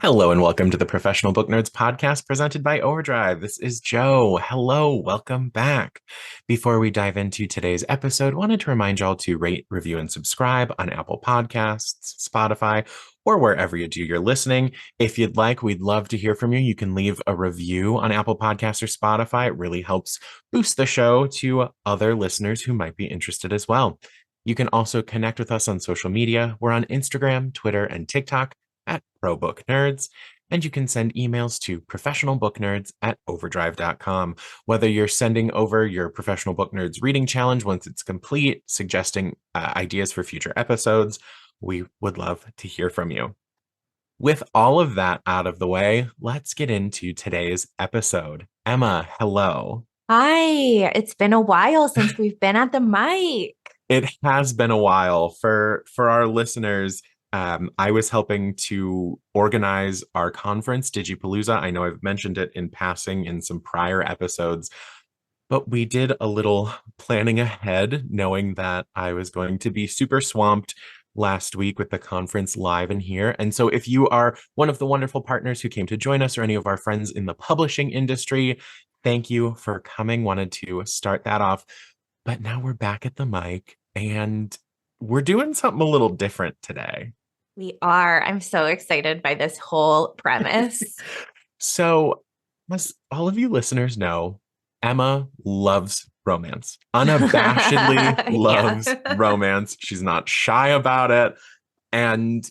Hello and welcome to the Professional Book Nerds podcast presented by OverDrive. This is Joe. Hello, welcome back. Before we dive into today's episode, wanted to remind y'all to rate, review, and subscribe on Apple Podcasts, Spotify, or wherever you do your listening. If you'd like, we'd love to hear from you. You can leave a review on Apple Podcasts or Spotify. It really helps boost the show to other listeners who might be interested as well. You can also connect with us on social media. We're on Instagram, Twitter, and TikTok at ProBookNerds, and you can send emails to professionalbooknerds@overdrive.com. Whether you're sending over your Professional Book Nerds reading challenge once it's complete, suggesting ideas for future episodes, we would love to hear from you. With all of that out of the way, let's get into today's episode. Emma, hello. Hi, it's been a while since we've been at the mic. It has been a while for our listeners. I was helping to organize our conference, Digipalooza. I know I've mentioned it in passing in some prior episodes, but we did a little planning ahead, knowing that I was going to be super swamped last week with the conference live and here. And so if you are one of the wonderful partners who came to join us or any of our friends in the publishing industry, thank you for coming. Wanted to start that off. But now we're back at the mic and we're doing something a little different today. We are. I'm so excited by this whole premise. So, as all of you listeners know, Emma loves romance, unabashedly loves romance. She's not shy about it. And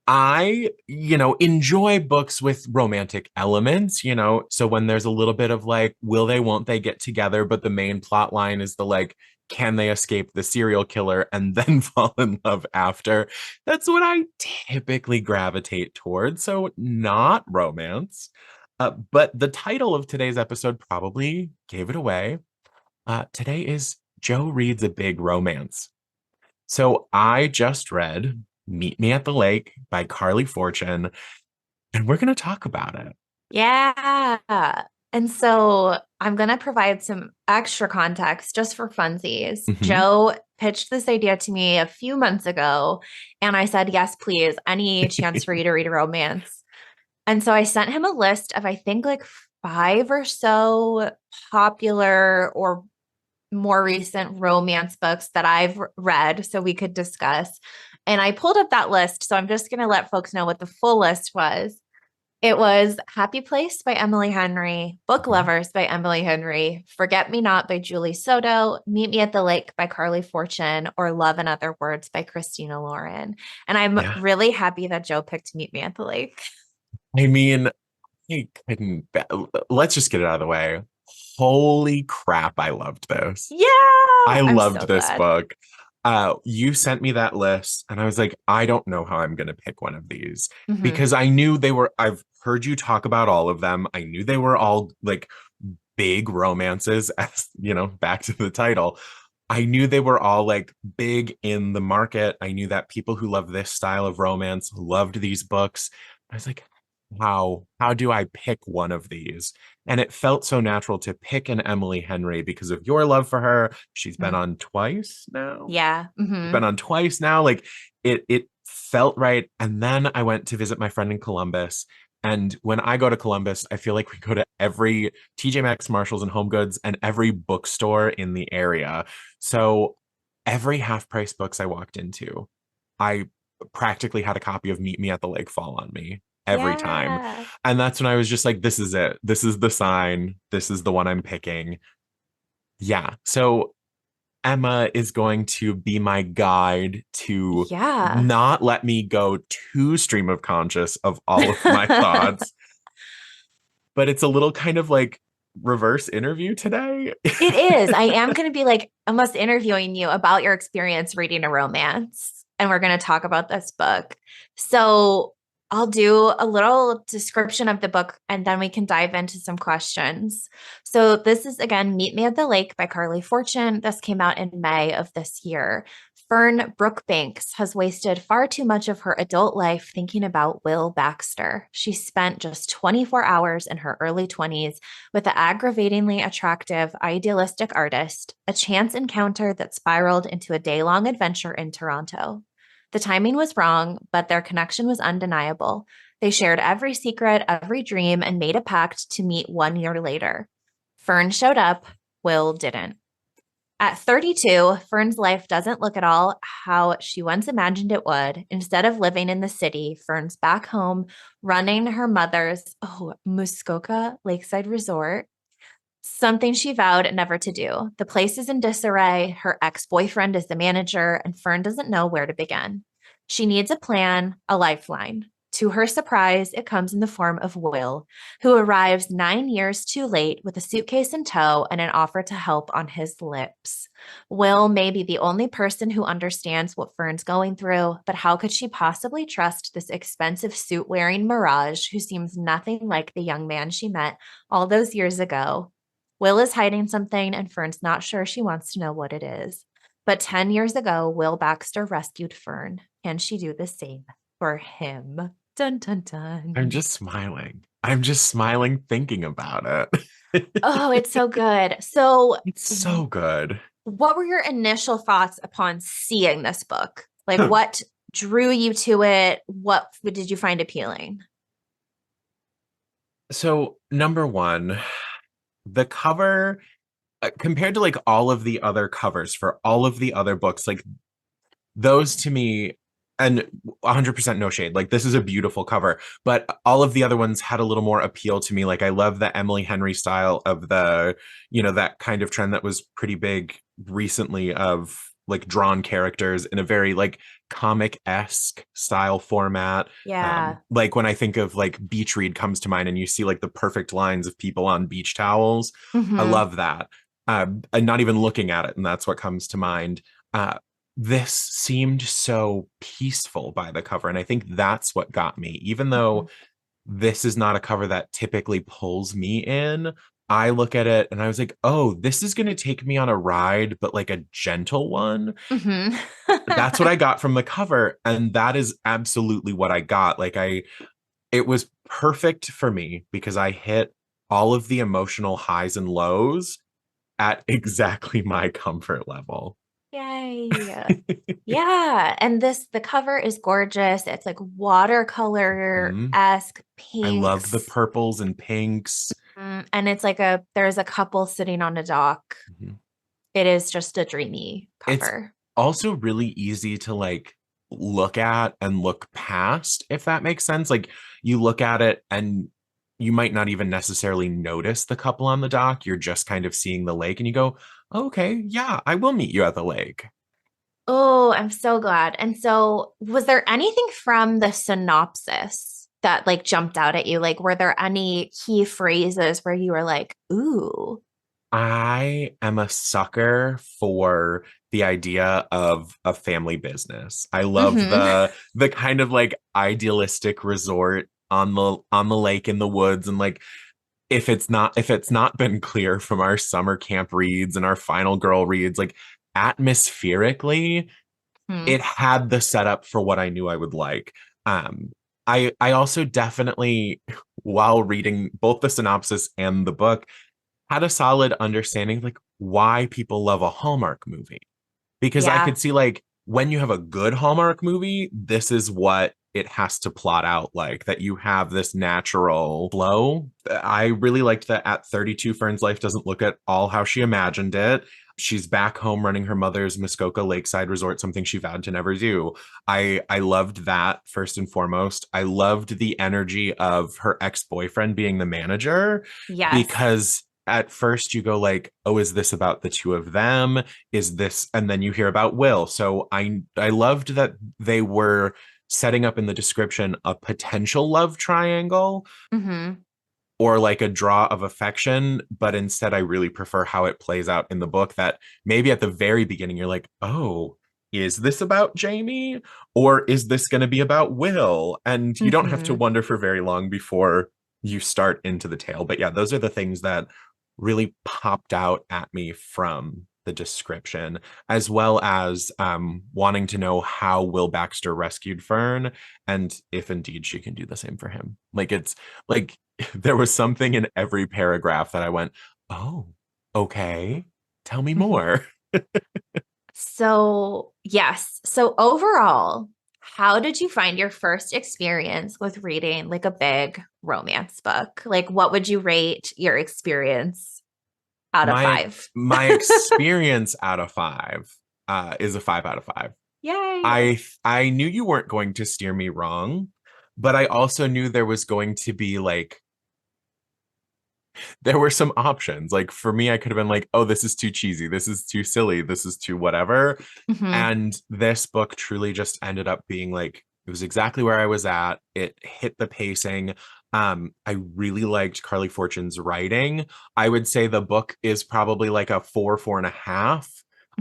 I, enjoy books with romantic elements, so when there's a little bit of like, will they, won't they get together? But the main plot line is the like, can they escape the serial killer and then fall in love after? That's what I typically gravitate towards. So not romance. But the title of today's episode probably gave it away. Today is Joe Reads a Big Romance. So I just read Meet Me at the Lake by Carley Fortune, and we're going to talk about it. Yeah. And so I'm going to provide some extra context just for funsies. Mhm. Joe pitched this idea to me a few months ago, and I said, yes, please, any chance for you to read a romance. And so I sent him a list of, I think, like 5 or so popular or more recent romance books that I've read so we could discuss. And I pulled up that list. So I'm just going to let folks know what the full list was. It was Happy Place by Emily Henry, Book Lovers by Emily Henry, Forget Me Not by Julie Soto, Meet Me at the Lake by Carley Fortune, or Love in Other Words by Christina Lauren. And I'm really happy that Joe picked Meet Me at the Lake. I mean, let's just get it out of the way. Holy crap, I loved this. Yeah. I loved this book. You sent me that list and I was like, I don't know how I'm going to pick one of these because I knew I've heard you talk about all of them. I knew they were all like big romances, as back to the title. I knew they were all like big in the market. I knew that people who love this style of romance loved these books. I was like, how do I pick one of these? And it felt so natural to pick an Emily Henry because of your love for her. She's been on twice now. Yeah. She's been on twice now. Like it felt right. And then I went to visit my friend in Columbus. And when I go to Columbus, I feel like we go to every TJ Maxx, Marshalls, and Home Goods and every bookstore in the area. So every half price books I walked into, I practically had a copy of Meet Me at the Lake fall on me every time. And that's when I was just like, this is it. This is the sign. This is the one I'm picking. Yeah. So Emma is going to be my guide to not let me go too stream of conscious of all of my thoughts. But it's a little kind of like reverse interview today. It is. I am going to be like almost interviewing you about your experience reading a romance. And we're going to talk about this book. So I'll do a little description of the book and then we can dive into some questions. So this is, again, Meet Me at the Lake by Carley Fortune. This came out in May of this year. Fern Brookbanks has wasted far too much of her adult life thinking about Will Baxter. She spent just 24 hours in her early 20s with the aggravatingly attractive, idealistic artist, a chance encounter that spiraled into a day-long adventure in Toronto. The timing was wrong, but their connection was undeniable. They shared every secret, every dream, and made a pact to meet 1 year later. Fern showed up, Will didn't. At 32, Fern's life doesn't look at all how she once imagined it would. Instead of living in the city, Fern's back home running her mother's Muskoka Lakeside Resort, something she vowed never to do. The place is in disarray. Her ex-boyfriend is the manager, and Fern doesn't know where to begin. She needs a plan, a lifeline. To her surprise, it comes in the form of Will, who arrives 9 years too late with a suitcase in tow and an offer to help on his lips. Will may be the only person who understands what Fern's going through, but how could she possibly trust this expensive suit-wearing mirage who seems nothing like the young man she met all those years ago? Will is hiding something, and Fern's not sure she wants to know what it is. But 10 years ago, Will Baxter rescued Fern. Can she do the same for him? Dun, dun, dun. I'm just smiling. I'm just smiling thinking about it. Oh, it's so good. So, It's so good. what were your initial thoughts upon seeing this book? Like, what drew you to it? What did you find appealing? So, number one, the cover, compared to like all of the other covers for all of the other books, like those to me, and 100% no shade, like this is a beautiful cover, but all of the other ones had a little more appeal to me. Like I love the Emily Henry style of the, that kind of trend that was pretty big recently of like drawn characters in a very like comic-esque style format. Yeah. Like when I think of like beach read comes to mind and you see like the perfect lines of people on beach towels. I Mm-hmm. love that. And not even looking at it, and that's what comes to mind. This seemed so peaceful by the cover, and I think that's what got me. Even though this is not a cover that typically pulls me in, I look at it and I was like, oh, this is going to take me on a ride, but like a gentle one. Mm-hmm. That's what I got from the cover, and that is absolutely what I got. It was perfect for me because I hit all of the emotional highs and lows at exactly my comfort level. Yay. Yeah. And the cover is gorgeous. It's like Mhm. watercolor-esque I love the pinks. purples and pinks. And it's like there's a couple sitting on a dock. Mhm. It is just a dreamy It's cover. also really easy to like look at and look past, if that makes sense. Like you look at it and you might not even necessarily notice the couple on the dock. You're just kind of seeing the lake and you go, okay, yeah, I will meet you at the lake. Oh, I'm so glad. And so, was there anything from the synopsis that like jumped out at you? Like, were there any key phrases where you were like, ooh, I am a sucker for the idea of a family business. I love mm-hmm. the kind of like idealistic resort on the lake in the woods, and like if it's not been clear from our summer camp reads and our final girl reads, like atmospherically Hmm. it had the setup for what I knew I would like. Um, I also definitely, while reading both the synopsis and the book, had a solid understanding like why people love a Hallmark movie. Because I Yeah. could see like when you have a good Hallmark movie, this is what it has to plot out like, that you have this natural flow. I really liked that at 32, Fern's life doesn't look at all how she imagined it. She's back home running her mother's Muskoka Lakeside Resort, something she vowed to never do. I loved that first and foremost. I loved the energy of her ex-boyfriend being the manager, Yes. because at first you go like, oh, is this about the two of them? Is this, and then you hear about Will. So I loved that they were setting up in the description a potential love triangle Mm-hmm. or like a draw of affection, but instead I really prefer how it plays out in the book, that maybe at the very beginning you're like, oh, is this about Jamie or is this going to be about Will? And you don't have to Mm-hmm. wonder for very long before you start into the tale. But yeah, those are the things that really popped out at me from the description, as well as wanting to know how Will Baxter rescued Fern and if indeed she can do the same for him. Like it's like there was something in every paragraph that I went, oh, okay, tell me Mhm. more. So, yes. So overall, how did you find your first experience with reading like a big romance book? Like, what would you rate your experience out of My 5? my experience out of 5 is a 5 out of 5. Yay. I knew you weren't going to steer me wrong, but I also knew there was going to be like there were some options. Like for me, I could have been like, oh, this is too cheesy, this is too silly, this is too whatever. Mhm. And this book truly just ended up being like it was exactly where I was at. It hit the pacing. I really liked Carley Fortune's writing. I would say the book is probably like a 4.5.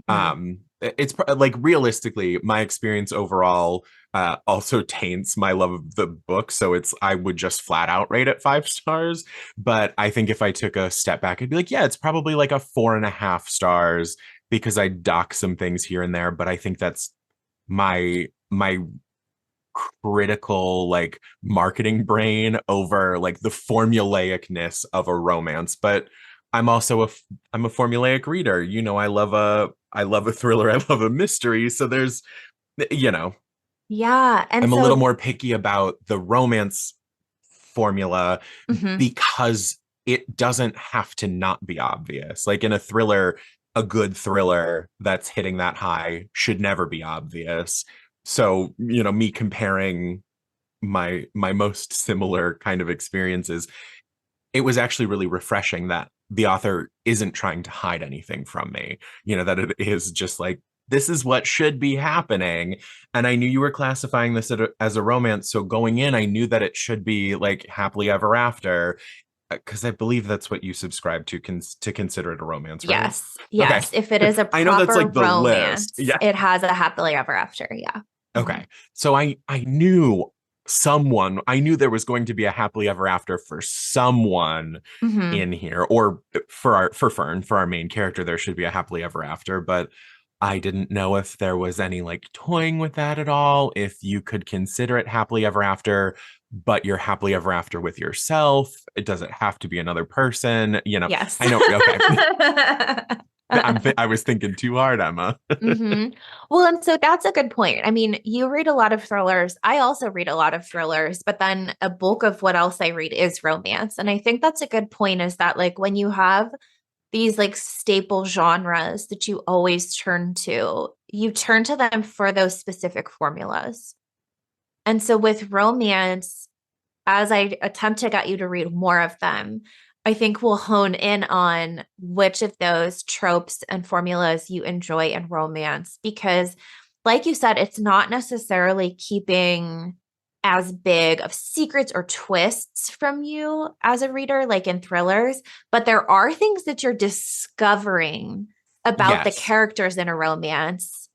Mhm. It's like realistically, my experience overall also taints my love of the book. So it's I would just flat out rate it 5 stars. But I think if I took a step back, I'd be like, yeah, it's probably like a 4.5 stars because I dock some things here and there. But I think that's my critical like marketing brain over like the formulaicness of a romance. But I'm also I'm a formulaic reader. You know, I love a thriller, I love a mystery. So there's you know, Yeah. And I'm a little so, more picky about the romance formula mhm. because it doesn't have to not be obvious. Like in a thriller, a good thriller that's hitting that high should never be obvious. So, you know, me comparing my most similar kind of experiences, it was actually really refreshing that the author isn't trying to hide anything from me. You know, that it is just like this is what should be happening. And I knew you were classifying this as a romance. So going in, I knew that it should be like happily ever after, because I believe that's what you subscribe to to consider it a romance, right? Yes. Okay. Yes. If it is a I know that's proper like the list. romance, Yeah. it has a happily ever after. Yeah. Mhm. Okay. So I knew someone, I knew there was going to be a happily ever after for someone Mhm. in here, or for for Fern, for our main character, there should be a happily ever after, but I didn't know if there was any like toying with that at all, if you could consider it happily ever after, but you're happily ever after with yourself. It doesn't have to be another person, you know. Yes. I know, okay. I was thinking too hard, Emma. Hmm. Well, and so that's a good point. I mean, you read a lot of thrillers. I also read a lot of thrillers, but then a bulk of what else I read is romance. And I think that's a good point is that like when you have these like staple genres that you always turn to, you turn to them for those specific formulas. And so with romance, as I attempt to get you to read more of them, I think we'll hone in on which of those tropes and formulas you enjoy in romance. Because, like you said, it's not necessarily keeping as big of secrets or twists from you as a reader, like in thrillers, but there are things that you're discovering about the Yes. characters in a romance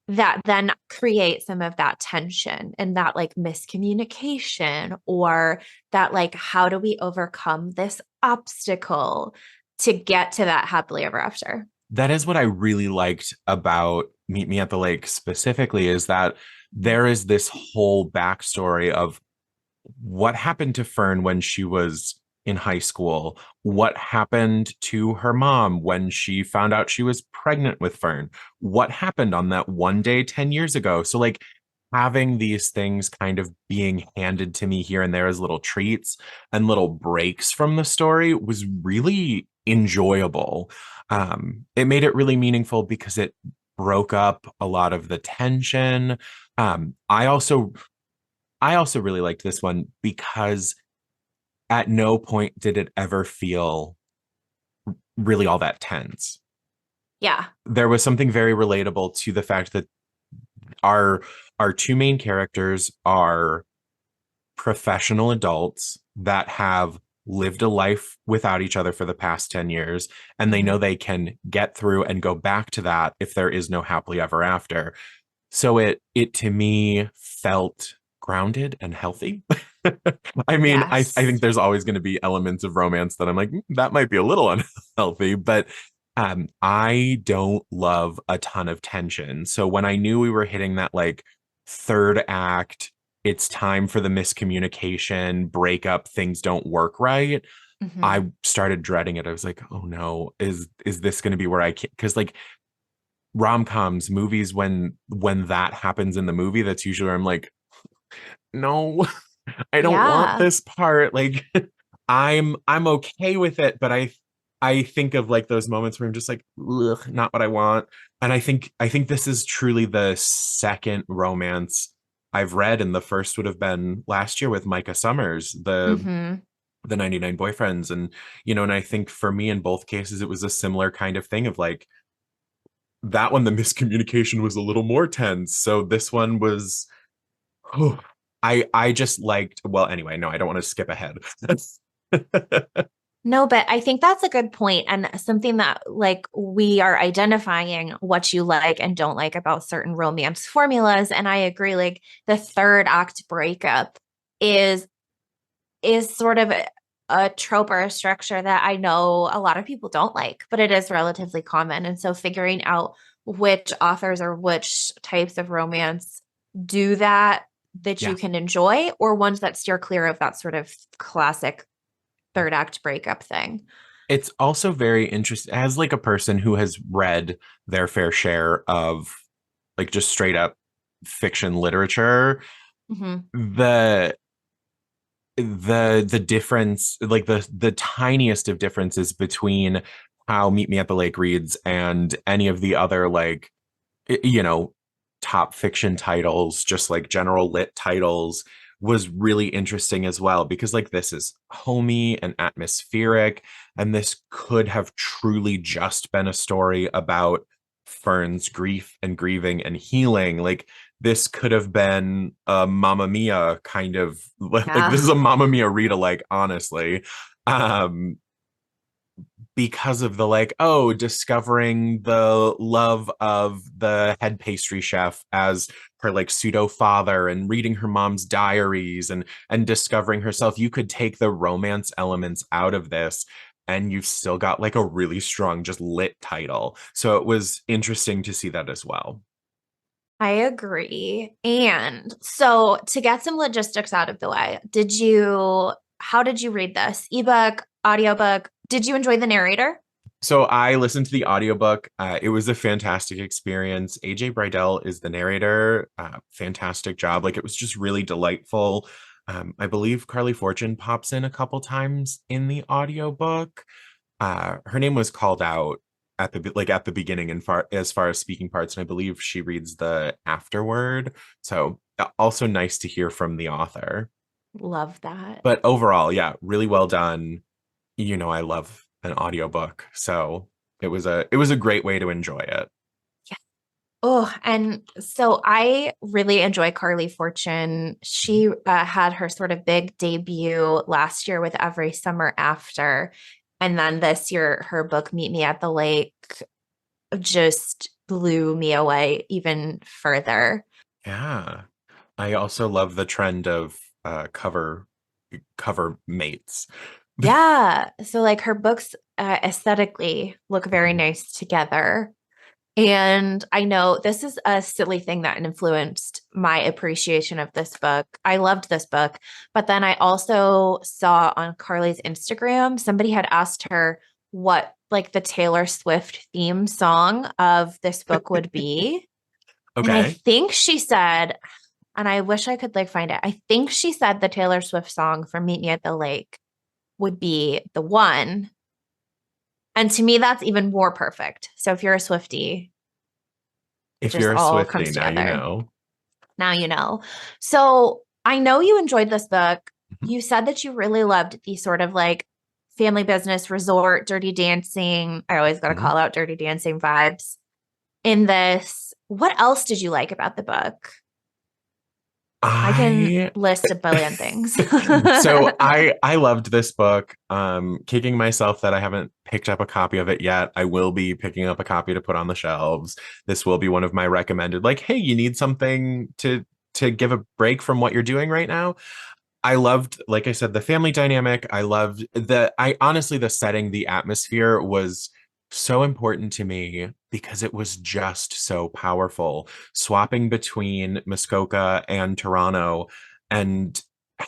that then create some of that tension and that like miscommunication or that like how do we overcome this obstacle to get to that happily ever after. That is what I really liked about Meet Me at the Lake specifically, is that there is this whole backstory of what happened to Fern when she was in high school, what happened to her mom when she found out she was pregnant with Fern, what happened on that one day 10 years ago. So, like, having these things kind of being handed to me here and there as little treats and little breaks from the story was really enjoyable. It made it really meaningful because it broke up a lot of the tension. Um, I also I also really liked this one because at no point did it ever feel really all that tense. Yeah. There was something very relatable to the fact that our our two main characters are professional adults that have lived a life without each other for the past 10 years, and they Mhm. know they can get through and go back to that if there is no happily ever after. So it to me felt grounded and healthy. I mean, I Yes. think there's always going to be elements of romance that I'm like, that might be a little unhealthy, but I don't love a ton of tension. So when I knew we were hitting that like third act, it's time for the miscommunication, breakup, things don't work right. Mhm. I started dreading it. I was like, oh no, is this going to be where I can? Because like rom-coms, movies, when that happens in the movie, that's usually where I'm like, no, I don't want Yeah. this part. Like I'm okay with it, but I think of like those moments where I'm just like, ugh, not what I want. And I think this is truly the second romance I've read, and the first would have been last year with Micah Summers, Mhm. the 99 Boyfriends. And and I think for me in both cases it was a similar kind of thing of like that one, the miscommunication was a little more tense. So this one was, oh, I just liked, well, anyway, no, I don't want to skip ahead. No, but I think that's a good point and something that like we are identifying what you like and don't like about certain romance formulas. And I agree, like the third act breakup is sort of a trope or a structure that I know a lot of people don't like, but it is relatively common. And so figuring out which authors or which types of romance do that that Yeah. you can enjoy, or ones that steer clear of that sort of classic third act breakup thing. It's also very interesting as like a person who has read their fair share of like just straight up fiction literature, Mm-hmm. the the difference, like the tiniest of differences between how Meet Me at the Lake reads and any of the other like you know, top fiction titles, just like general lit titles, was really interesting as well. Because, like, this is homey and atmospheric, and this could have truly just been a story about Fern's grief and grieving and healing. Like, this could have been a Mamma Mia kind of like Yeah. this is a Mamma Mia read alike, honestly. Um, because of the like, oh, discovering the love of the head pastry chef as her like pseudo father and reading her mom's diaries and discovering herself. You could take the romance elements out of this and you've still got like a really strong just lit title. So it was interesting to see that as well. I agree. And so to get some logistics out of the way, how did you read this? Ebook, audiobook? Did you enjoy the narrator? So I listened to the audiobook. It was a fantastic experience. AJ Bridell is the narrator. Fantastic job. Like it was just really delightful. I believe Carley Fortune pops in a couple times in the audiobook. Her name was called out at the beginning and far as far as speaking parts, and I believe she reads the afterword. So also nice to hear from the author. Love that. But overall, yeah, really well done. I love an audiobook. So it was a great way to enjoy it. Yeah. Oh, and so I really enjoy Carley Fortune. She had her sort of big debut last year with Every Summer After. And then this year, her book, Meet Me at the Lake, just blew me away even further. Yeah. I also love the trend of cover mates. Yeah. So, like, her books aesthetically look very nice together. And I know this is a silly thing that influenced my appreciation of this book. I loved this book, but then I also saw on Carly's Instagram, somebody had asked her what like the Taylor Swift theme song of this book would be. And I Okay. think she said, and I wish I could like find it. I think she said the Taylor Swift song for Meet Me at the Lake would be the one. And to me, that's even more perfect. So if you're a Swiftie, it If just you're a all Swiftie, comes now you together. know. Now you know. So I know you enjoyed this book. Mhm. You said that you really loved the sort of like family business, resort, dirty dancing. I always got to Mhm. call out dirty dancing vibes in this. What else did you like about the book? I can I list a billion things. so I loved this book. Kicking myself that I haven't picked up a copy of it yet. I will be picking up a copy to put on the shelves. This will be one of my recommended, like, hey, you need something to give a break from what you're doing right now. I loved, like I said, the family dynamic. I loved I honestly, the setting, the atmosphere was so important to me because it was just so powerful. Swapping between Muskoka and Toronto and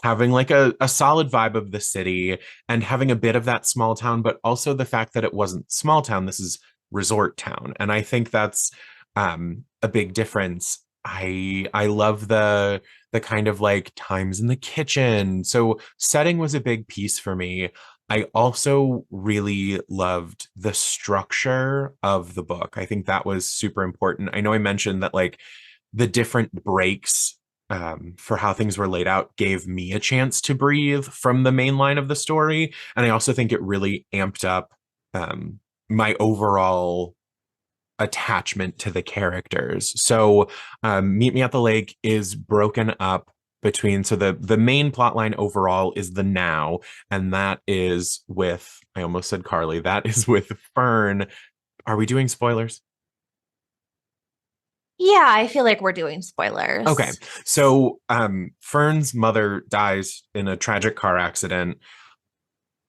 having like a solid vibe of the city and having a bit of that small town, but also the fact that it wasn't small town. This is resort town. And I think that's a big difference. I love the kind of like times in the kitchen. So setting was a big piece for me. I also really loved the structure of the book. I think that was super important. I know I mentioned that like the different breaks for how things were laid out gave me a chance to breathe from the main line of the story. And I also think it really amped up my overall attachment to the characters. So Meet Me at the Lake is broken up between, so the main plot line overall is the now, and that is with, I almost said Carly, that is with Fern. Are we doing spoilers? Yeah, I feel like we're doing Okay. spoilers. So Fern's mother dies in a tragic car accident,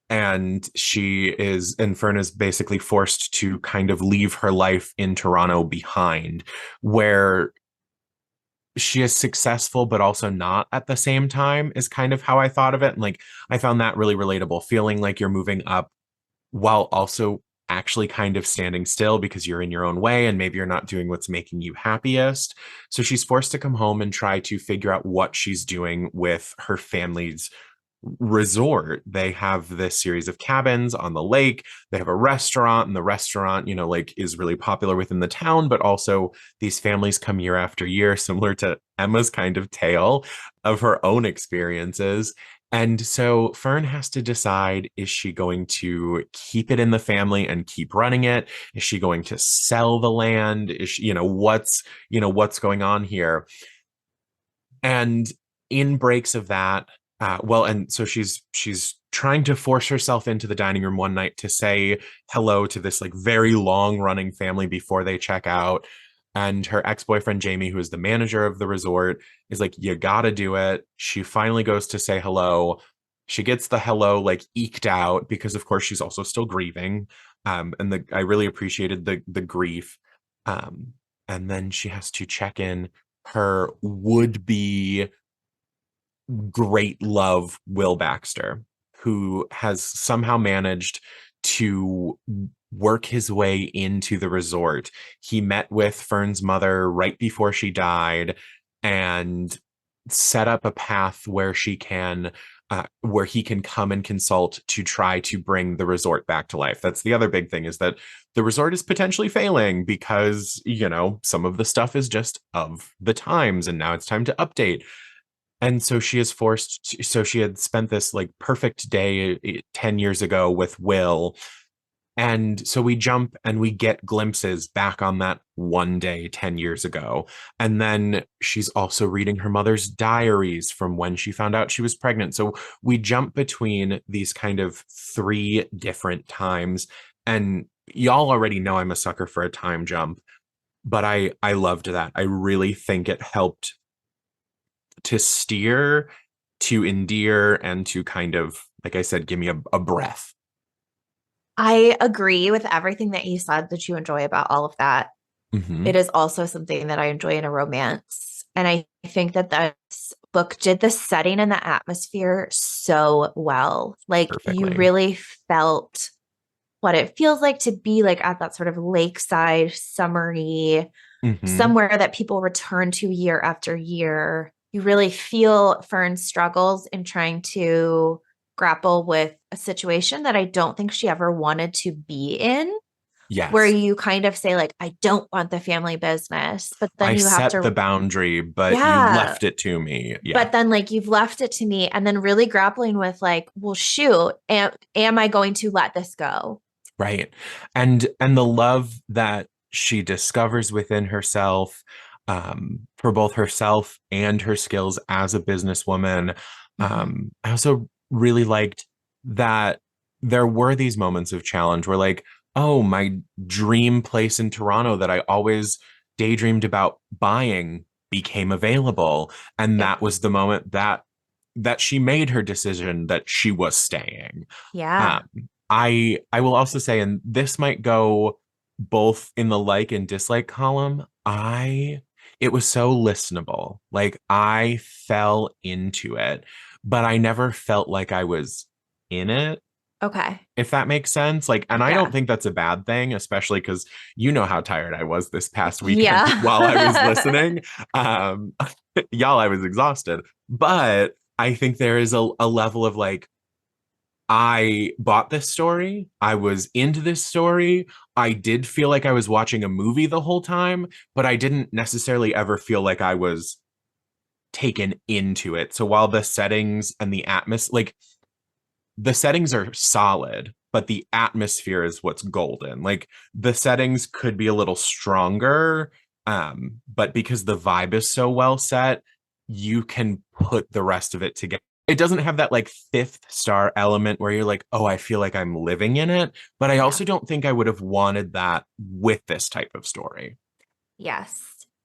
and Fern is basically forced to kind of leave her life in Toronto behind, where she is successful but also not at the same time, is kind of how I thought of it. And like I found that really relatable, feeling like you're moving up while also actually kind of standing still because you're in your own way and maybe you're not doing what's making you happiest. So she's forced to come home and try to figure out what she's doing with her family's resort. They have this series of cabins on the lake. They have a restaurant, and the restaurant, like is really popular within the town, but also these families come year after year, similar to Emma's kind of tale of her own experiences. And so Fern has to decide, is she going to keep it in the family and keep running it? Is she going to sell the land? Is she, what's going on here? And in breaks of that, and so she's trying to force herself into the dining room one night to say hello to this like very long running family before they check out. And her ex-boyfriend Jamie, who is the manager of the resort, is like, you gotta do it. She finally goes to say hello. She gets the hello like eked out because of course she's also still grieving. And I really appreciated the grief. Um, and then she has to check in her would-be great love, Will Baxter, who has somehow managed to work his way into the resort. He met with Fern's mother right before she died and set up a path where he can come and consult to try to bring the resort back to life. That's the other big thing, is that the resort is potentially failing because, some of the stuff is just of the times and now it's time to update. And so so she had spent this like perfect day 10 years ago with Will. And so we jump and we get glimpses back on that one day 10 years ago. And then she's also reading her mother's diaries from when she found out she was pregnant. So we jump between these kind of three different times. And y'all already know I'm a sucker for a time jump, but I loved that. I really think it helped to steer, to endear, and to kind of, like I said, give me a breath. I agree with everything that you said that you enjoy about all of that. Mm-hmm. It is also something that I enjoy in a romance. And I think that this book did the setting and the atmosphere so well. Like you Perfectly. really felt what it feels like to be like at that sort of lakeside, summery, Mm-hmm. somewhere that people return to year after year. You really feel Fern's struggles in trying to grapple with a situation that I don't think she ever wanted to be in, where Yes. you kind of say like, I don't want the family business, but then I you have set the to, boundary, but you yeah, left it to me. Yeah. but then like you've left it to me, and then really grappling with like, well, shoot, am I going to let this go? Right. And the love that she discovers within herself, for both herself and her skills as a businesswoman. Mhm. I also really liked that there were these moments of challenge where like, oh, my dream place in Toronto that I always daydreamed about buying became available. And Yep. that was the moment that she made her decision that she was staying. Um, Yeah. I will also say, and this might go both in the like and dislike column, it was so listenable. Like I fell into it, but I never felt like I was in it, Okay. if that makes sense. Like, and I don't Yeah. think that's a bad thing, especially because you know how tired I was this past weekend while I was Yeah. listening. Um, y'all, I was exhausted. But I think there is a level of like, I bought this story. I was into this story. I did feel like I was watching a movie the whole time, but I didn't necessarily ever feel like I was taken into it. So while the settings and the atmosphere, like the settings are solid, but the atmosphere is what's golden. Like the settings could be a little stronger, but because the vibe is so well set, you can put the rest of it together. It doesn't have that like fifth star element where you're like, oh, I feel like I'm living in it. But I Yeah. also don't think I would have wanted that with this type of story. Yes,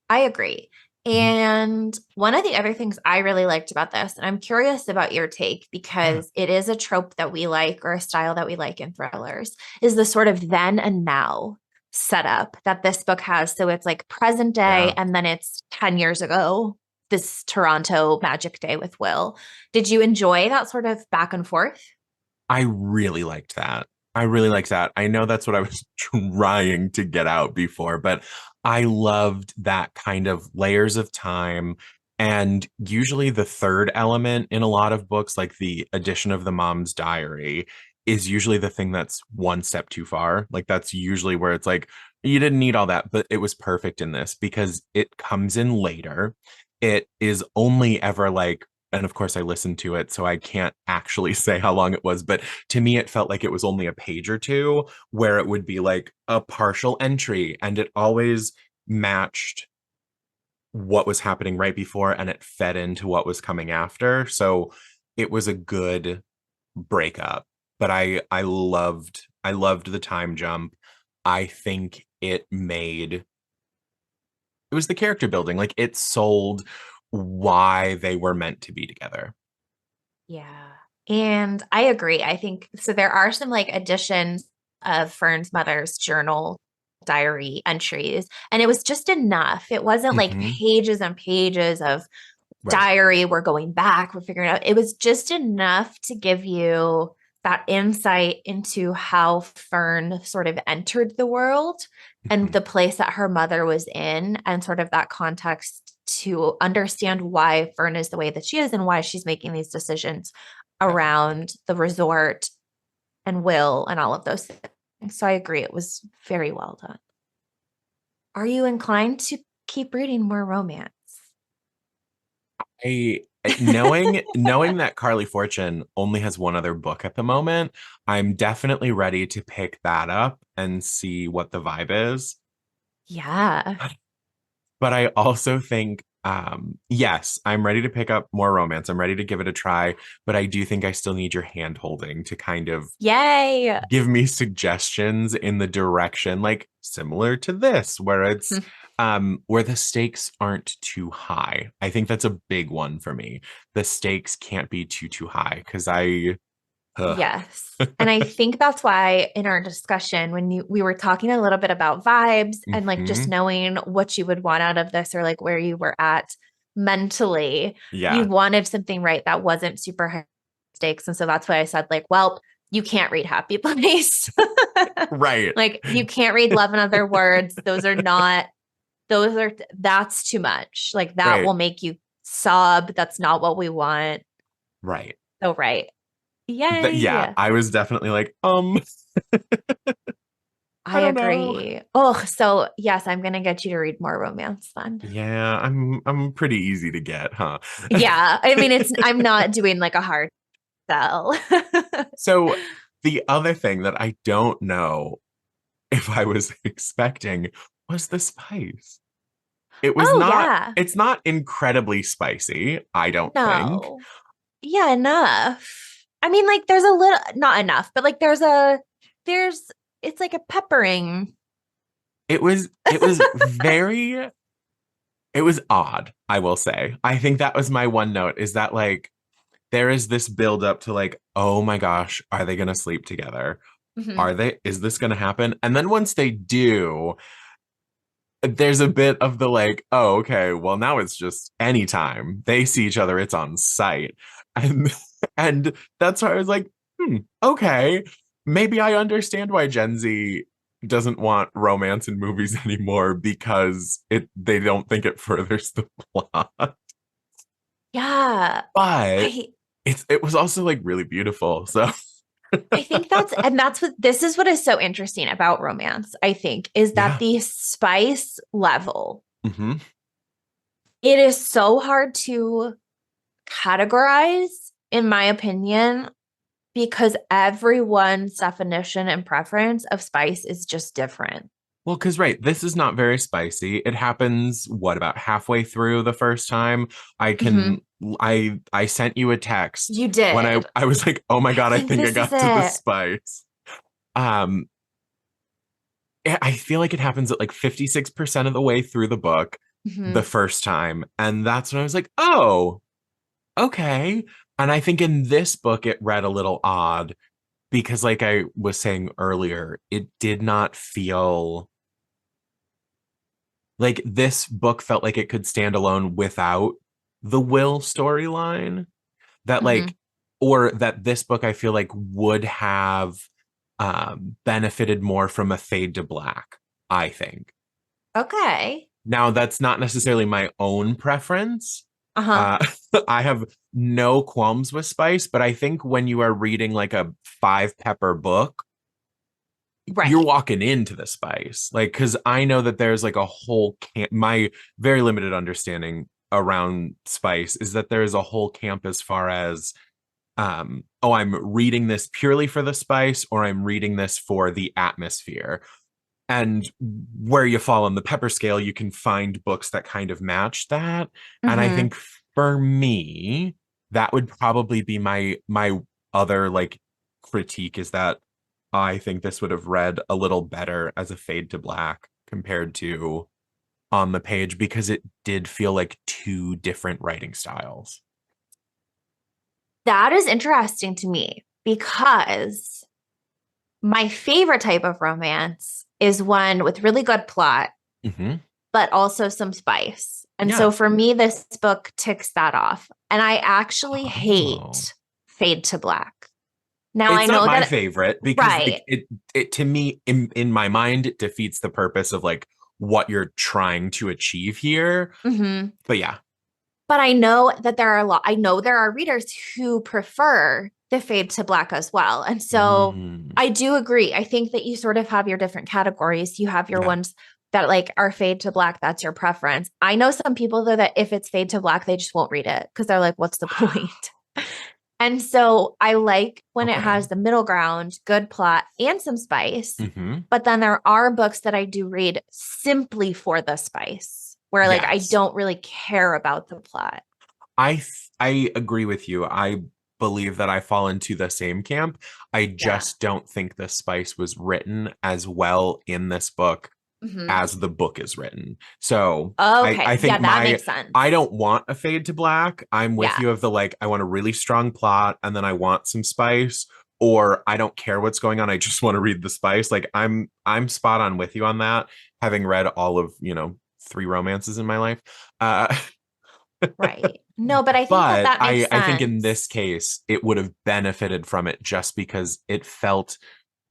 I agree. Mhm. And one of the other things I really liked about this, and I'm curious about your take Yeah. because it is a trope that we like or a style that we like in thrillers, is the sort of then and now setup that this book has. So it's like present day Yeah. and then it's 10 years ago, this Toronto magic day with Will. Did you enjoy that sort of back and forth? I really liked that. I really liked that. I know that's what I was trying to get out before, but I loved that kind of layers of time. And usually the third element in a lot of books, like the addition of the mom's diary, is usually the thing that's one step too far. Like that's usually where it's like, you didn't need all that, but it was perfect in this because it comes in later. It is only ever like, and of course I listened to it, so I can't actually say how long it was, but to me it felt like it was only a page or two where it would be like a partial entry and it always matched what was happening right before and it fed into what was coming after. So it was a good breakup. But I loved the time jump. I think it was the character building. Like it sold why they were meant to be together. Yeah. And I agree. I think so. There are some like additions of Fern's mother's journal diary entries, and it was just enough. It wasn't like Mhm. pages and pages of Right. diary. We're going back, we're figuring it out. It was just enough to give you that insight into how Fern sort of entered the world and Mhm. the place that her mother was in, and sort of that context to understand why Fern is the way that she is and why she's making these decisions Definitely. around the resort and Will and all of those things. So I agree. It was very well done. Are you inclined to keep reading more romance? Knowing that Carley Fortune only has one other book at the moment, I'm definitely ready to pick that up and see what the vibe is. Yeah. But I also think, yes, I'm ready to pick up more romance. I'm ready to give it a try, but I do think I still need your hand holding to kind of Yay. give me suggestions in the direction like similar to this where it's where the stakes aren't too high. I think that's a big one for me. The stakes can't be too high because ugh. Yes. And I think that's why in our discussion, when we were talking a little bit about vibes and like just Mhm. knowing what you would want out of this or like where you were at mentally, you Yeah, wanted something right that wasn't super high stakes. And so that's why I said, like, well, you can't read Happy Place. right. Like, you can't read Love and Other Words. That's too much. Like, that Right. will make you sob. That's not what we want. Right. So, right. Yeah, Yay. I was definitely like, I I don't know. agree. Oh, so yes, I'm gonna get you to read more romance then. Yeah, I'm pretty easy to get, huh? Yeah. I mean, I'm not doing like a hard sell. So the other thing that I don't know if I was expecting was the spice. Oh, yeah. It's not incredibly spicy, I don't think. No. Yeah, enough. I mean, like there's a little, not enough, but like there's it's like a peppering. It was it was odd, I will say. I think that was my one note is that like there is this build up to like, oh my gosh, are they going to sleep together? Mhm. Is this going to happen? And then once they do, there's a bit of the like, oh, okay, well, now it's just anytime they see each other, it's on site. And and that's why I was like, okay, maybe I understand why Gen Z doesn't want romance in movies anymore because they don't think it furthers the plot. Yeah. But I it was also like really beautiful. So I think that's what this is what is so interesting about romance, I think, is that yeah. the spice level, Hmm. it is so hard to categorize, in my opinion, because everyone's definition and preference of spice is just different. Well, because right, this is not very spicy. It happens what about halfway through the first time? I Mhm. can I sent you a text You when did. I was like, "Oh my I God, I think think I this is got to the it. spice." Um I feel like it happens at like 56% of the way through the book the Mhm. first time, and that's when I was like, "Oh, okay." And I think in this book it read a little odd because like I was saying earlier, it did not feel like this book felt like it could stand alone without the Will storyline that like Mhm. or that this book I feel like would have benefited more from a fade to black, I think. Okay. Now that's not necessarily my own preference. Uh-huh. Uh I have no qualms with spice, but I think when you are reading like a five pepper book, you're Right. walking into the spice like because I know that there's like a whole camp. My very limited understanding around spice is that there's a whole camp as far as oh, I'm reading this purely for the spice or I'm reading this for the atmosphere, and where you fall on the pepper scale you can find books that kind of match that. And I Mhm. think for me that would probably be my other like critique is that I think this would have read a little better as a fade to black compared to on the page because it did feel like two different writing styles. That is interesting to me because my favorite type of romance is one with really good plot, Hmm. but also some spice. And Yeah. so for me, this book ticks that off. And I actually Oh. hate Fade to Black. Now I It's not know my that, favorite because like right. it to me in my mind it defeats the purpose of like what you're trying to achieve here. Mhm. But yeah. But I know that I know there are readers who prefer the Fade to Black as well. And so Mm, I do agree. I think that you sort of have your different categories. You have your yeah. ones that like are Fade to Black, that's your preference. I know some people though that if it's Fade to Black, they just won't read it because they're like, what's the point? And so I like when it Okay. has the middle ground, good plot, and some spice. Hmm. But then there are books that I do read simply for the spice, where like I Yes. don't really care about the plot. I agree with you. I believe that I fall into the same camp. I Yeah. just don't think the spice was written as well in this book Hmm. as the book is written. So I Okay. Yeah, think that makes sense. I don't want a fade to black. I'm with Yeah. you of the like, I want a really strong plot and then I want some spice, or I don't care what's going on. I just want to read the spice. Like I'm spot on with you on that, having read all of, three romances in my life. Uh Right. No, but I think that but that makes I think in this sense. case it would have benefited from it just because it felt,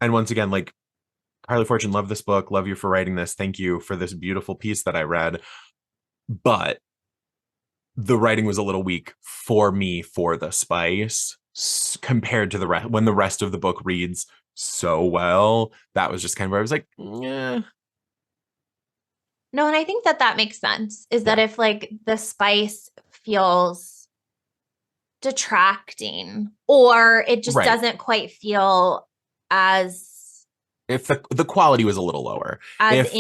and once again, like Carly Fortune, love this book, love you for writing this, thank you for this beautiful piece that I read, but the writing was a little weak for me for the spice compared to the rest when the rest of the book reads so well. That was just kind of where I was like, yeah, No, and I think that that makes sense is that yeah, if like the spice feels detracting or it just right. doesn't quite feel as If the quality was a little lower, if as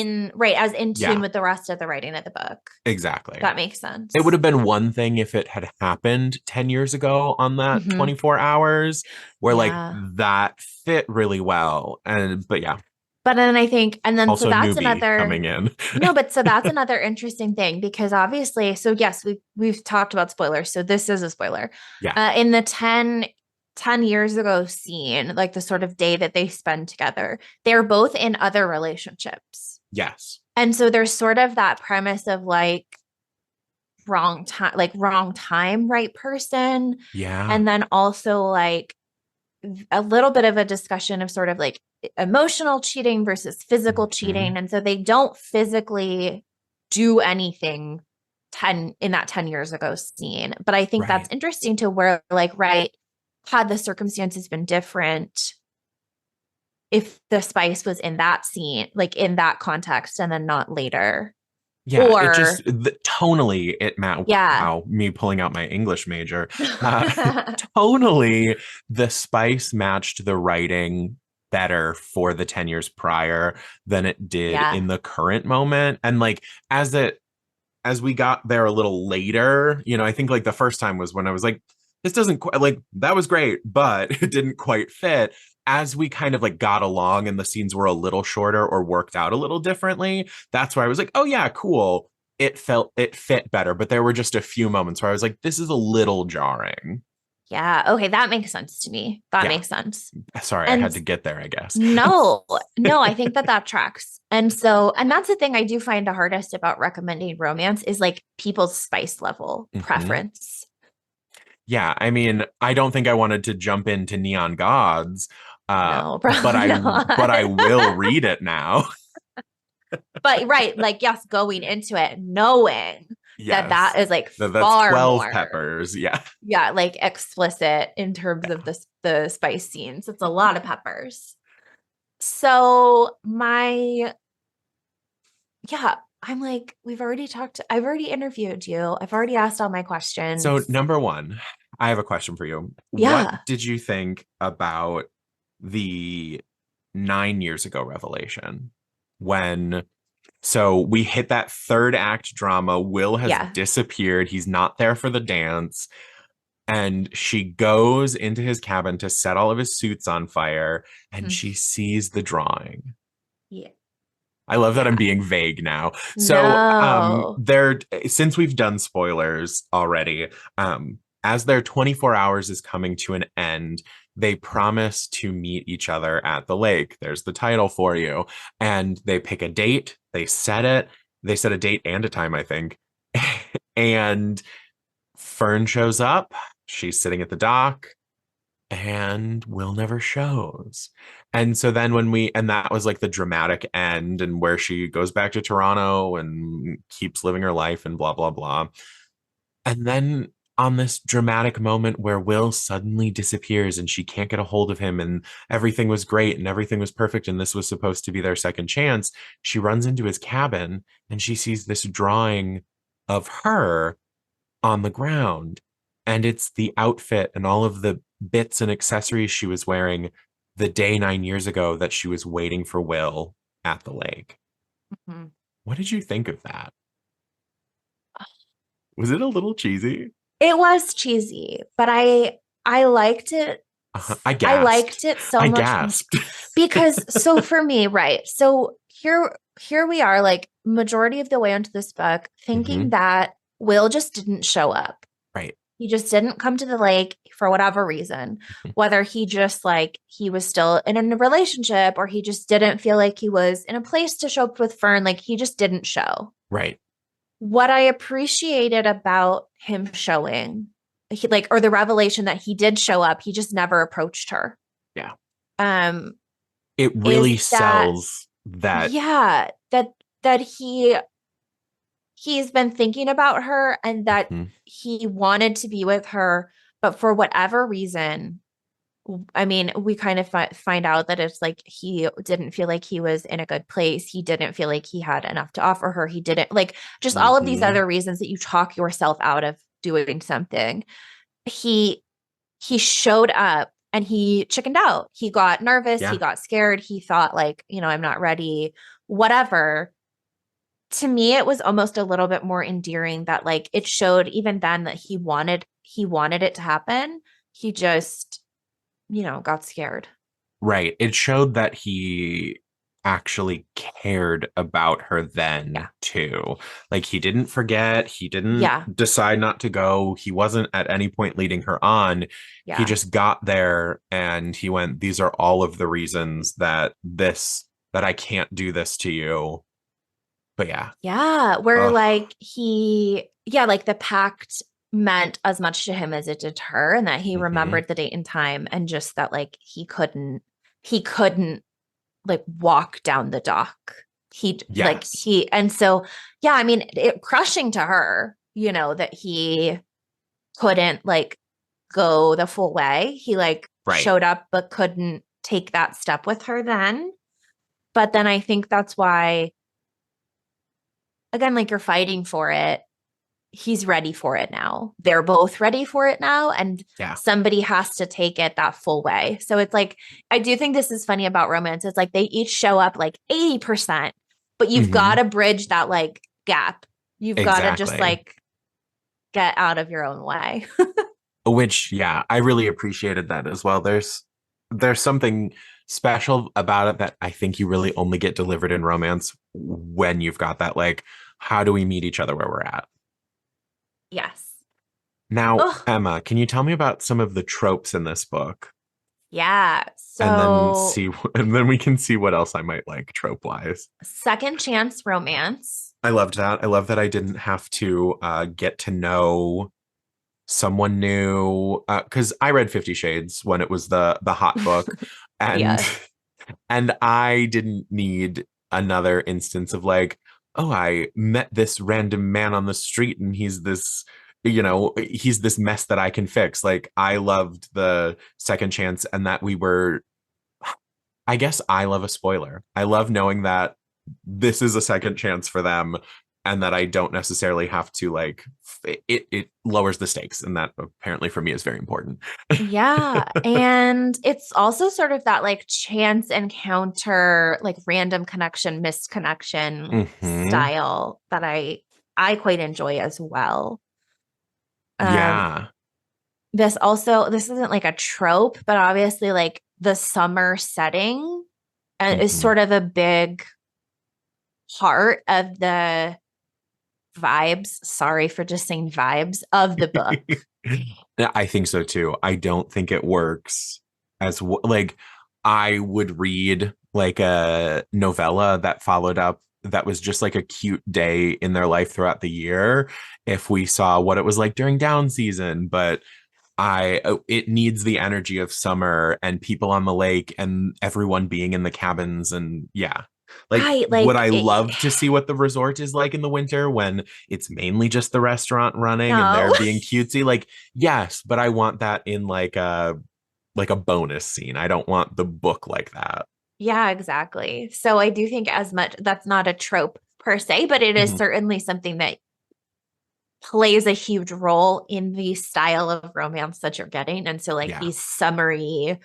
in tune yeah, with the rest of the writing of the book. exactly. That makes It would sense. have been one thing if it had happened 10 years ago on that Hmm. 24 hours where like Yeah. that fit really well. And but yeah. But then I think, and then so Also, that's newbie another, coming in. no, but so that's another interesting thing because obviously, so yes, we've talked about spoilers. So this is a spoiler. Yeah. In the 10 years ago scene, like the sort of day that they spend together, they're both in other relationships. Yes. And so there's sort of that premise of like wrong time, right person. Yeah. And then also like a little bit of a discussion of sort of like emotional cheating versus physical cheating. And so they don't physically do anything 10 in that 10 years ago scene. But I think that's Right. interesting to where like, right, had the circumstances been different, if the spice was in that scene, like in that context, and then not later. Yeah, it Or just tonally it yeah. wow, me pulling out my English major. Tonally, the spice matched the writing better for the 10 years prior than it did Yeah. in the current moment. And like as we got there a little later, I think like the first time was when I was like, this doesn't quite like that was great, but it didn't quite fit. As we kind of like got along and the scenes were a little shorter or worked out a little differently, that's why I was like, oh yeah, cool. It fit better. But there were just a few moments where I was like, this is a little jarring. Yeah. Okay. That makes sense to me. That Yeah. makes sense. Sorry, I And had to get there, I guess. no, no, I think that that tracks. And so, and that's the thing I do find the hardest about recommending romance is like people's spice level Mhm. preference. Yeah, I mean, I don't think I wanted to jump into Neon Gods, No, but probably I will not. read it now. But right, like yes, going into it knowing that Yes. that is like That's far 12 more, peppers. Yeah. yeah, like explicit in terms Yeah. of the spice scenes. It's a lot of peppers. So my yeah, I'm like, I've already interviewed you. I've already asked all my So, questions. number one, I have a question for you. What Yeah. did you think about the 9 years ago revelation when so we hit that third act drama? Will has Yeah. disappeared. He's not there for the dance. And she goes into his cabin to set all of his suits on fire and Mhm. she sees the drawing. Yeah. I love that I'm Yeah. being vague now. So, No. since we've done spoilers already, as their 24 hours is coming to an end, they promise to meet each other at the lake. There's the title for you. And they pick a date, they set it, they set a date and a time, I think. And Fern shows up. She's sitting at the dock and Will never shows. And so then and that was like the dramatic end and where she goes back to Toronto and keeps living her life and blah, blah, blah. And then on this dramatic moment where Will suddenly disappears and she can't get a hold of him and everything was great and everything was perfect and this was supposed to be their second chance, she runs into his cabin and she sees this drawing of her on the ground. And it's the outfit and all of the bits and accessories she was wearing the day 9 years ago that she was waiting for Will at the lake. Mhm. What did you think of that? Was it a little cheesy? It was cheesy, but I liked it. I I gasped. liked it so I much gasped. because so for me, right. So here we are like majority of the way into this book thinking Hmm. that Will just didn't show up. Right. He just didn't come to the lake for whatever reason, whether he just like he was still in a relationship or he just didn't feel like he was in a place to show up with Fern, like he just didn't show. Right. What I appreciated about him showing, like, or the revelation that he did show up, he just never approached her. Yeah. Um, It is really that sells that. yeah, that he's been thinking about her and that Mhm. he wanted to be with her, but for whatever reason, I mean, we kind of find out that it's like he didn't feel like he was in a good place. He didn't feel like he had enough to offer her. He didn't like just all of these Mhm. other reasons that you talk yourself out of doing something. He he showed up and he chickened out. He got nervous, he Yeah. got scared, he thought like, I'm not ready, whatever. To me it was almost a little bit more endearing that like it showed even then that he wanted it to happen. He just got scared. Right. It showed that he actually cared about her then Yeah. too. Like he didn't forget, he didn't Yeah. decide not to go, he wasn't at any point leading her on. He Yeah. just got there and he went, these are all of the reasons that I can't do this to you. But yeah. Yeah. Where Ugh. like like the pact meant as much to him as it did to her, and that he Mhm. remembered the date and time, and just that like he couldn't like walk down the dock. Yes. And so yeah, I mean, it crushing to her, that he couldn't like go the full way. He like Right. showed up but couldn't take that step with her then. But then I think that's why, again, like you're fighting for it. He's ready for it now. They're both ready for it now. And Yeah. somebody has to take it that full way. So it's like, I do think this is funny about romance. It's like they each show up like 80%, but you've got Mhm. to bridge that like gap. You've got to just Exactly. like get out of your own way. Which, yeah, I really appreciated that as well. There's something special about it that I think you really only get delivered in romance when you've got that, like, how do we meet each other where we're at? Yes. Now, Oh, Emma, can you tell me about some of the tropes in this book? yeah. And then So, and then we can see what else I might like trope wise. second chance romance. I loved that. I love that I didn't have to get to know someone new because I read 50 Shades when it was the hot book, and Yes. and I didn't need another instance of like, oh, I met this random man on the street and he's this mess that I can fix. Like I loved the second chance and that we were, I guess I love a spoiler. I love knowing that this is a second chance for them and that I don't necessarily have to like it lowers the stakes and that apparently for me is very important. Yeah. And it's also sort of that like chance encounter, like random connection, missed connection Hmm. style that I quite enjoy as well. Um, Yeah. this isn't like a trope, but obviously like the summer setting is Hmm. sort of a big part of the vibes. Sorry for just saying vibes of the book. Yeah, I think so too. I don't think it works like I would read like a novella that followed up that was just like a cute day in their life throughout the year if we saw what it was like during down season, but it needs the energy of summer and people on the lake and everyone being in the cabins and yeah. Like, Right. would Like, I love to see what the resort is like in the winter when it's mainly just the restaurant running and no. they're being cutesy? Like, yes, but I want that in like a bonus scene. I don't want the book like that. Yeah, exactly. So I do think as much that's not a trope per se, but it is Mhm. certainly something that plays a huge role in the style of romance that you're getting. And so like Yeah. these summery,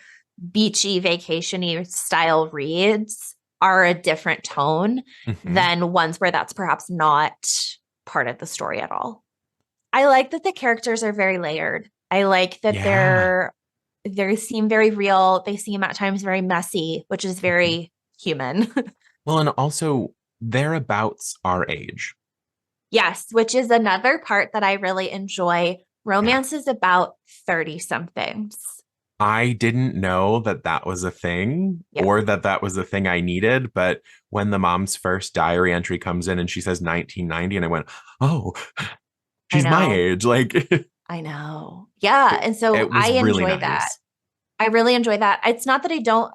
beachy, vacationy style reads are a different tone Hmm. than ones where that's perhaps not part of the story at all. I like that the characters are very layered. I like that Yeah. they seem very real. They seem at times very messy, which is Mhm. very human. Well, and also thereabouts our age. Yes, which is another part that I really enjoy. Yeah. Romance is about 30 somethings. I didn't know that that was a thing Yep, or that that was a thing I needed. But when the mom's first diary entry comes in and she says 1990, and I went, oh, I she's my know. age. Like I know. Yeah. And so it I was really enjoy that. nice. I really enjoy that. It's not that I don't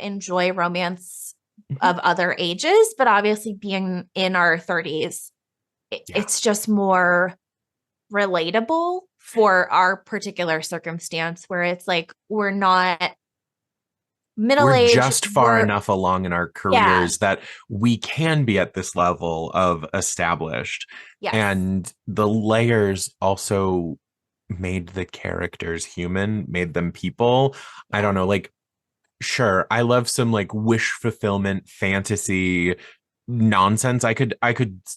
enjoy romance Mhm. of other ages, but obviously being in our 30s, Yeah. it's just more relatable for our particular circumstance where it's like we're not middle We're age. just far enough along in our Yeah, careers that we can be at this level of established. yes. And the layers also made the characters human, made them people. I Yeah. don't know, like sure, I love some like wish fulfillment fantasy nonsense. I could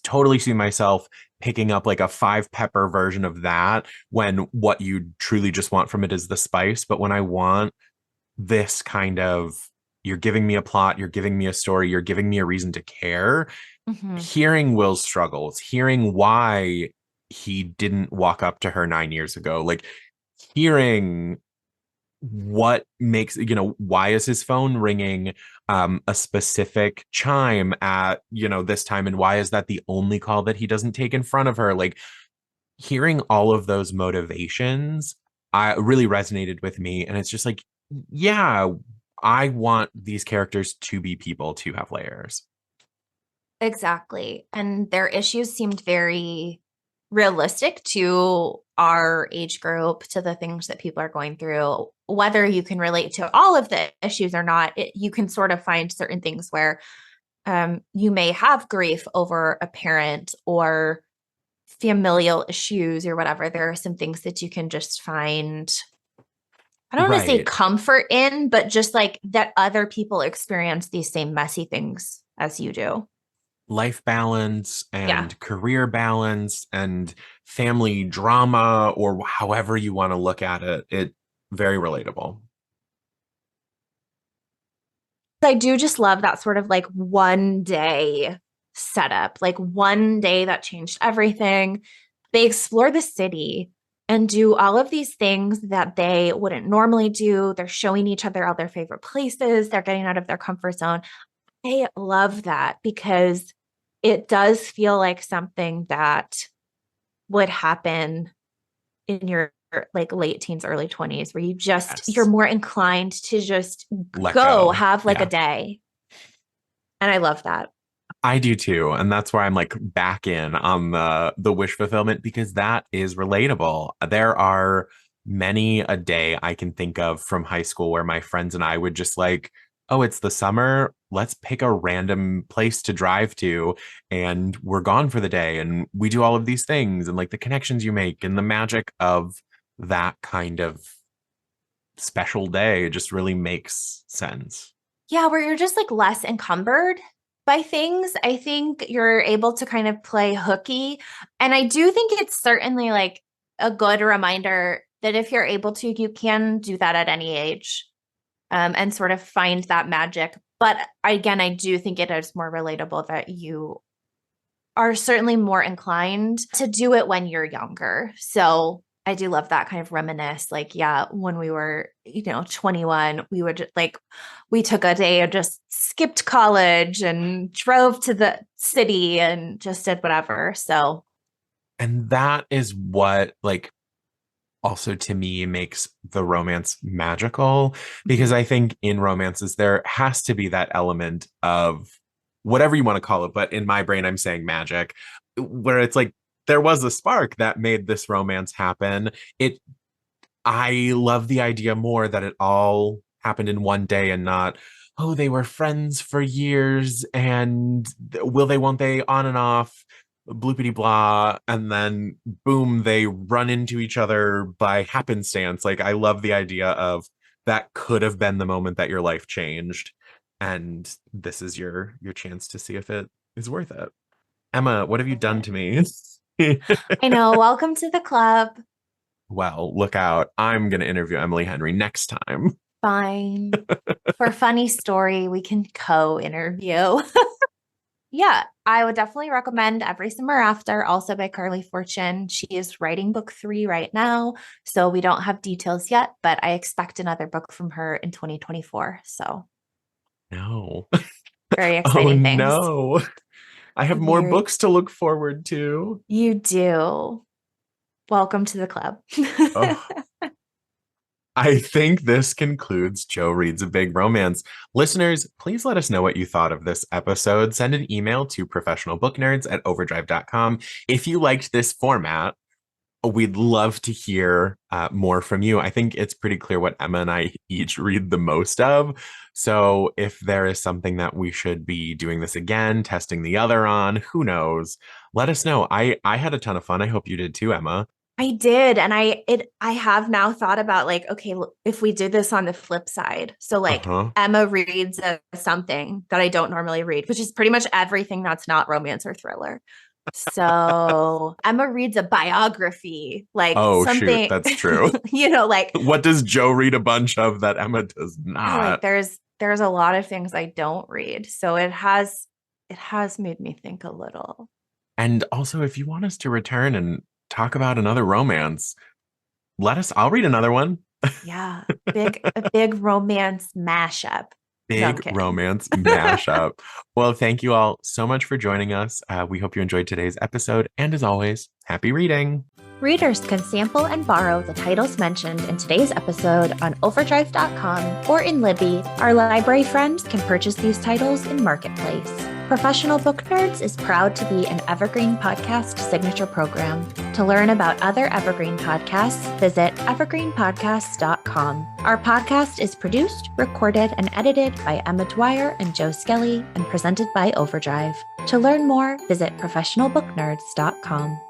totally see myself picking up like a five pepper version of that when what you truly just want from it is the spice. But when I want this kind of you're giving me a plot, you're giving me a story, you're giving me a reason to care. Mhm. Hearing Will's struggles, hearing why he didn't walk up to her 9 years ago, like hearing what makes, why is his phone ringing a specific chime at, this time, and why is that the only call that he doesn't take in front of her? Like hearing all of those motivations, I really resonated with me. And it's just like, yeah, I want these characters to be people, to have layers. Exactly. And their issues seemed very realistic to our age group, to the things that people are going through. Whether you can relate to all of the issues or not, you can sort of find certain things where you may have grief over a parent or familial issues or whatever. There are some things that you can just find, I don't want to say Right. comfort in, but just like that other people experience these same messy things as you do. Life balance Yeah. and career balance and family drama, or however you want to look at it. It very relatable. I do just love that sort of like one day setup, like one day that changed everything. They explore the city and do all of these things that they wouldn't normally do. They're showing each other all their favorite places. They're getting out of their comfort zone. I love that because it does feel like something that would happen in your like late teens, early 20s, where you're Yes. more inclined to just Let go go. have like a Yeah. day. And I love that. I do too. And that's where I'm like back in on the wish fulfillment, because that is relatable. There are many a day I can think of from high school where my friends and I would just like, oh, it's the summer. Let's pick a random place to drive to, and we're gone for the day. And we do all of these things, and like the connections you make and the magic of that kind of special day just really makes sense. Yeah, where you're just like less encumbered by things. I think you're able to kind of play hooky. And I do think it's certainly like a good reminder that if you're able to, you can do that at any age, and sort of find that magic. But again, I do think it is more relatable that you are certainly more inclined to do it when you're younger. So I do love that kind of reminisce. Like, yeah, when we were, 21, we would like, we took a day and just skipped college and drove to the city and just did whatever. So, And that is what like also to me makes the romance magical, because I think in romances there has to be that element of whatever you want to call it, but in my brain I'm saying magic, where it's like there was a spark that made this romance happen. It I love the idea more that it all happened in one day and not, oh, they were friends for years and will they, won't they, on and off, bloopity blah. And then boom, they run into each other by happenstance. Like, I love the idea of that could have been the moment that your life changed. And this is your chance to see if it is worth it. Emma, what have you love done it. to me? I know. Welcome to the club. Well, look out. I'm going to interview Emily Henry next time. Fine. For a funny story, we can co-interview. Yeah, I would definitely recommend Every Summer After, also by Carley Fortune. She is writing book 3 right now. So we don't have details yet, but I expect another book from her in 2024. So No. very Oh exciting things. no. I have more Very, books to look forward to. you do. Welcome to the club. Oh, I think this concludes Joe Reads a Big Romance. Listeners, please let us know what you thought of this episode. Send an email to professionalbooknerds@overdrive.com. If you liked this format, we'd love to hear more from you. I think it's pretty clear what Emma and I each read the most of. So if there is something that we should be doing this again, testing the other on, who knows? Let us know. I had a ton of fun. I hope you did too, Emma. I did. And I have now thought about like, okay, if we did this on the flip side. So like Uh-huh. Emma reads something that I don't normally read, which is pretty much everything that's not romance or thriller. So Emma reads a biography, like Oh, shoot. something, That's true. like What does Joe read a bunch of that Emma does like not? there's a lot of things I don't read. So it has made me think a little. And also, if you want us to return and talk about another romance, I'll read another one. Yeah. A big romance mashup. No, I'm Big kidding. romance mashup. Well, thank you all so much for joining us. We hope you enjoyed today's episode. And as always, happy reading. Readers can sample and borrow the titles mentioned in today's episode on OverDrive.com or in Libby. Our library friends can purchase these titles in Marketplace. Professional Book Nerds is proud to be an Evergreen Podcast signature program. To learn about other Evergreen podcasts, visit evergreenpodcasts.com. Our podcast is produced, recorded, and edited by Emma Dwyer and Joe Skelly and presented by OverDrive. To learn more, visit professionalbooknerds.com.